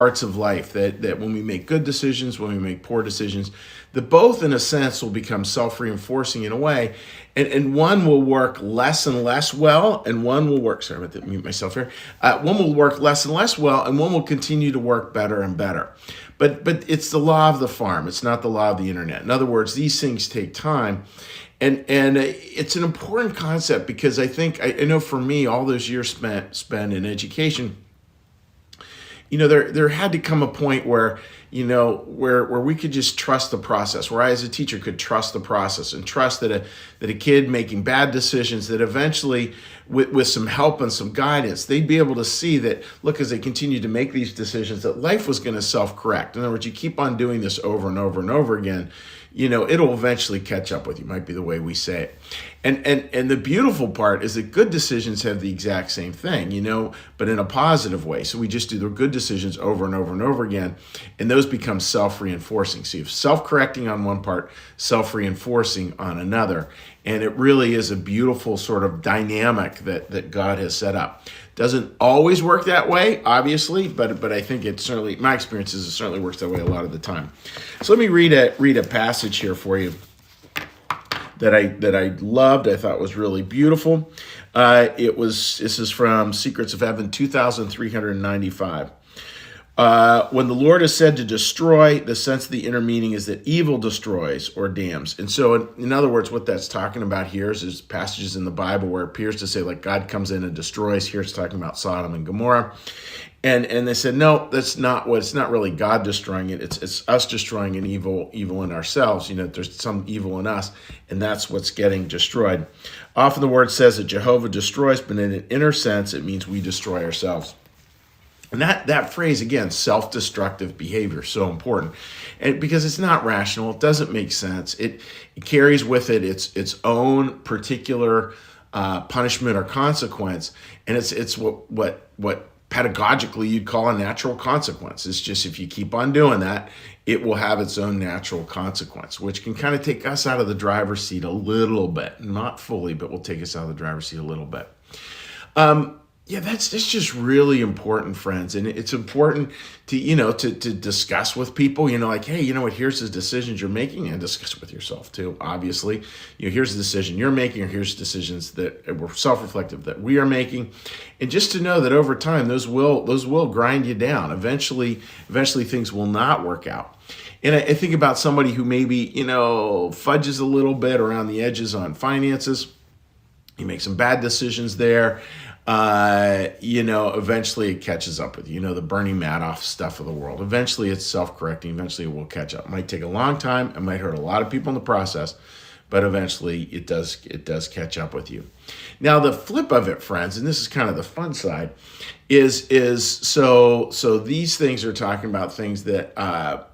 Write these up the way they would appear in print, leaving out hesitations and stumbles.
parts of life that when we make good decisions, when we make poor decisions, that both in a sense will become self-reinforcing in a way, and one will work less and less well, and one will work, sorry about to mute myself here, one will work less and less well, and one will continue to work better and better. But it's the law of the farm. It's not the law of the internet. In other words, these things take time. And it's an important concept because I know for me, all those years spent in education, there had to come a point where, where we could just trust the process, where I as a teacher could trust the process and trust that a kid making bad decisions, that eventually with some help and some guidance, they'd be able to see that, look, as they continue to make these decisions, that life was going to self-correct. In other words, you keep on doing this over and over and over again, it'll eventually catch up with you, might be the way we say it. And the beautiful part is that good decisions have the exact same thing, but in a positive way. So we just do the good decisions over and over and over again, and those become self-reinforcing. So you have self-correcting on one part, self-reinforcing on another. And it really is a beautiful sort of dynamic that God has set up. Doesn't always work that way, obviously, but I think it certainly, my experience is it certainly works that way a lot of the time. So let me read a passage here for you that I loved. I thought was really beautiful. This is from Secrets of Heaven 2395. When the Lord is said to destroy, the sense of the inner meaning is that evil destroys or damns. And so, in other words, what that's talking about here is there's passages in the Bible where it appears to say like God comes in and destroys. Here it's talking about Sodom and Gomorrah. And they said, no, that's not what, it's not really God destroying it. It's us destroying an evil in ourselves. There's some evil in us, and that's what's getting destroyed. Often the word says that Jehovah destroys, but in an inner sense, it means we destroy ourselves. And that phrase, again, self-destructive behavior, so important. And because it's not rational, it doesn't make sense. It carries with it its own particular punishment or consequence, and it's what pedagogically you'd call a natural consequence. It's just if you keep on doing that, it will have its own natural consequence, which can kind of take us out of the driver's seat a little bit. Not fully, but will take us out of the driver's seat a little bit. That's just really important, friends. And it's important to discuss with people, like, hey, here's the decisions you're making, and discuss it with yourself too, obviously. Here's the decision you're making, or here's decisions that were self-reflective that we are making. And just to know that over time, those will grind you down. Eventually things will not work out. And I think about somebody who maybe, fudges a little bit around the edges on finances. You make some bad decisions there. Eventually it catches up with you. The Bernie Madoff stuff of the world. Eventually it's self-correcting. Eventually it will catch up. It might take a long time. It might hurt a lot of people in the process, but eventually it does catch up with you. Now the flip of it, friends, and this is kind of the fun side, is so these things are talking about things that are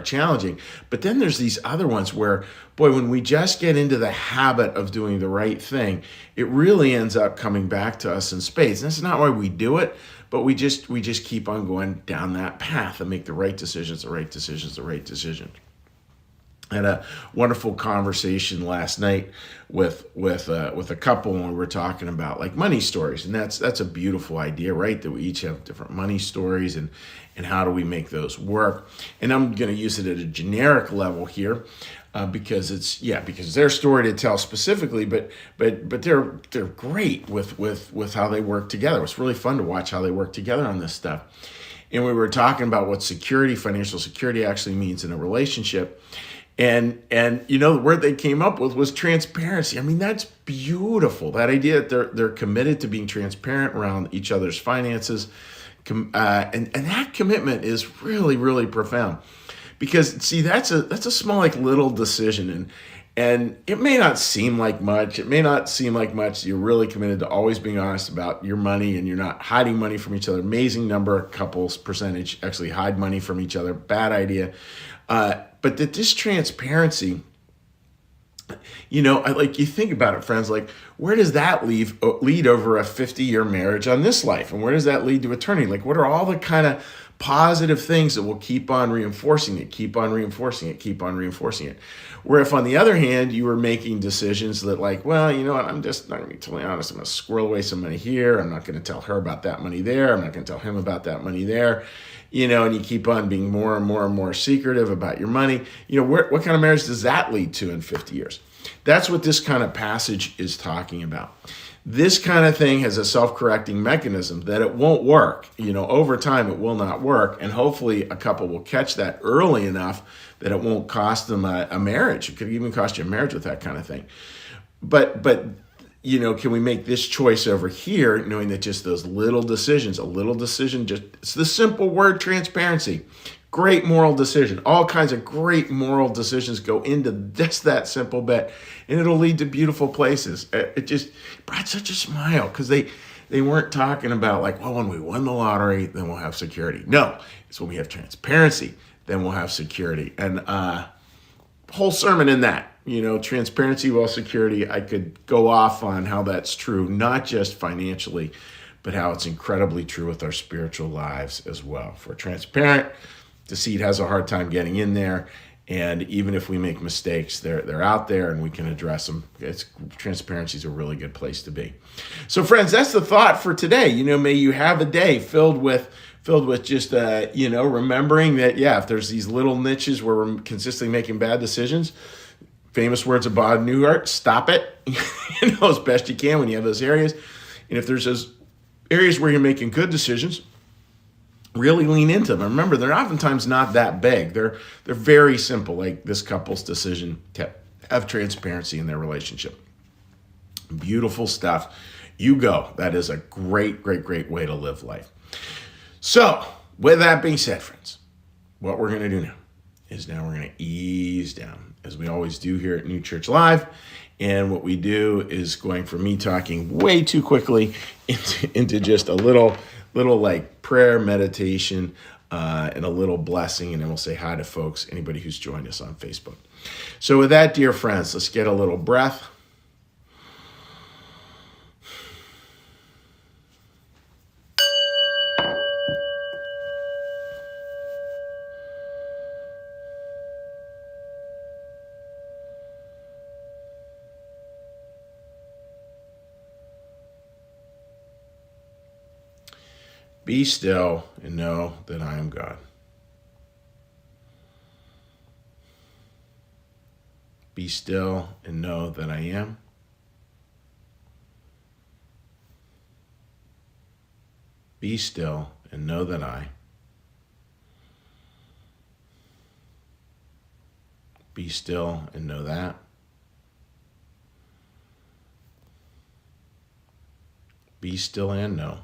challenging. But then there's these other ones where, boy, when we just get into the habit of doing the right thing, it really ends up coming back to us in spades. And that's not why we do it, but we just keep on going down that path and make the right decisions. I had a wonderful conversation last night with a couple when we were talking about like money stories, and that's a beautiful idea, right? That we each have different money stories, and how do we make those work? And I'm going to use it at a generic level here because it's their story to tell specifically, but they're great with how they work together. It's really fun to watch how they work together on this stuff. And we were talking about what financial security actually means in a relationship. And the word they came up with was transparency. I mean, that's beautiful. That idea that they're committed to being transparent around each other's finances. And that commitment is really, really profound. Because see, that's a small, like, little decision, and it may not seem like much. It may not seem like much. You're really committed to always being honest about your money, and you're not hiding money from each other. Amazing number of couples percentage actually hide money from each other. Bad idea. But that this transparency, you think about it, friends, like, where does that lead over a 50-year marriage on this life? And where does that lead to eternity? Like, what are all the kind of positive things that will keep on reinforcing it, keep on reinforcing it, keep on reinforcing it. Where if on the other hand, you were making decisions that like, well, you know what, I'm just not going to be totally honest. I'm going to squirrel away some money here. I'm not going to tell her about that money there. I'm not going to tell him about that money there. You know, and you keep on being more and more and more secretive about your money. You know, what kind of marriage does that lead to in 50 years? That's what this kind of passage is talking about. This kind of thing has a self-correcting mechanism that it won't work. You know, over time it will not work. And hopefully a couple will catch that early enough that it won't cost them a marriage. It could even cost you a marriage with that kind of thing. But you know, can we make this choice over here, knowing that just those little decisions, a little decision, just it's the simple word transparency. Great moral decision. All kinds of great moral decisions go into just that simple bit, and it'll lead to beautiful places. It just brought such a smile because they weren't talking about like, well, when we won the lottery, then we'll have security. No, it's when we have transparency, then we'll have security. And whole sermon in that, you know, transparency, well, security. I could go off on how that's true, not just financially, but how it's incredibly true with our spiritual lives as well. If we're transparent, deceit has a hard time getting in there, and even if we make mistakes, they're out there and we can address them. Transparency is a really good place to be. So friends, that's the thought for today. You know, may you have a day filled with just you know, remembering that, yeah, if there's these little niches where we're consistently making bad decisions, famous words of Bob Newhart, stop it, you know, as best you can when you have those areas. And if there's those areas where you're making good decisions, really lean into them. Remember, they're oftentimes not that big. They're very simple, like this couple's decision to have transparency in their relationship. Beautiful stuff. You go. That is a great, great, great way to live life. So, with that being said, friends, what we're going to do now is we're going to ease down, as we always do here at New Church Live. And what we do is going from me talking way too quickly into just a little like prayer, meditation, and a little blessing, and then we'll say hi to folks, anybody who's joined us on Facebook. So with that, dear friends, let's get a little breath. Be still and know that I am God. Be still and know that I am. Be still and know that I. Be still and know that. Be still and know.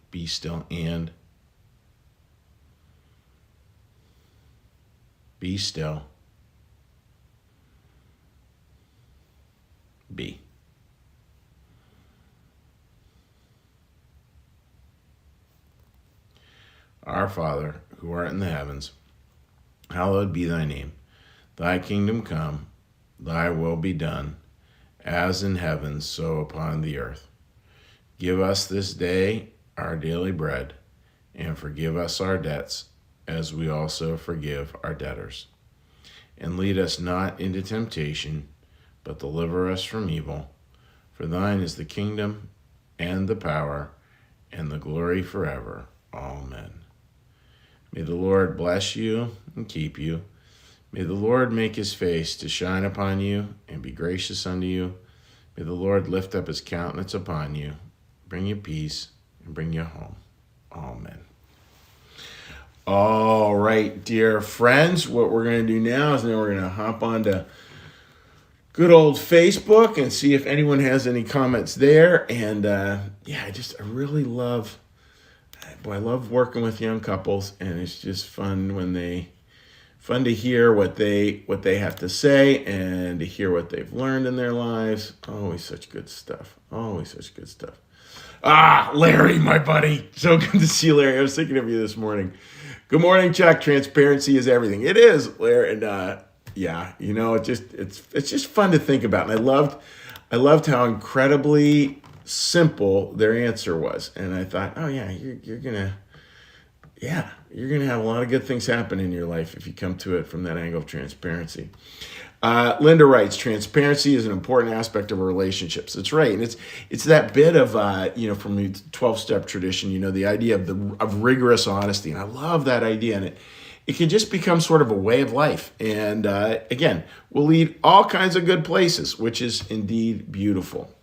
Be still and. Be still. Be. Our Father, who art in the heavens, hallowed be thy name. Thy kingdom come, thy will be done, as in heaven, so upon the earth. Give us this day our daily bread, and forgive us our debts, as we also forgive our debtors. And lead us not into temptation, but deliver us from evil. For thine is the kingdom, and the power, and the glory forever. Amen. May the Lord bless you and keep you. May the Lord make his face to shine upon you and be gracious unto you. May the Lord lift up his countenance upon you, bring you peace, and bring you home. Amen. All right, dear friends, what we're going to do now is we're going to hop onto good old Facebook and see if anyone has any comments there. And I really love, I love working with young couples, and it's just fun to hear what they have to say and to hear what they've learned in their lives. Always such good stuff. Always such good stuff. Larry, my buddy. So good to see you, Larry. I was thinking of you this morning. Good morning, Chuck. Transparency is everything. It is, Larry. And it's just fun to think about. And I loved how incredibly simple their answer was. And I thought, oh yeah, you're gonna have a lot of good things happen in your life if you come to it from that angle of transparency. Linda writes, transparency is an important aspect of relationships. That's right. And it's that bit of, from the 12-step tradition, the idea of rigorous honesty. And I love that idea. And it can just become sort of a way of life. And again, will lead all kinds of good places, which is indeed beautiful.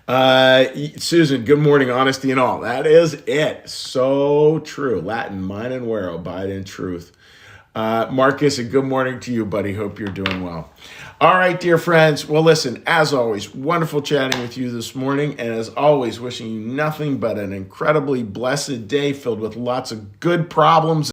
Susan, good morning, honesty and all. That is it. So true. Latin, mine and vero, abide in truth. Marcus, a good morning to you, buddy. Hope you're doing well. All right, dear friends. Well, listen, as always, wonderful chatting with you this morning. And as always, wishing you nothing but an incredibly blessed day filled with lots of good problems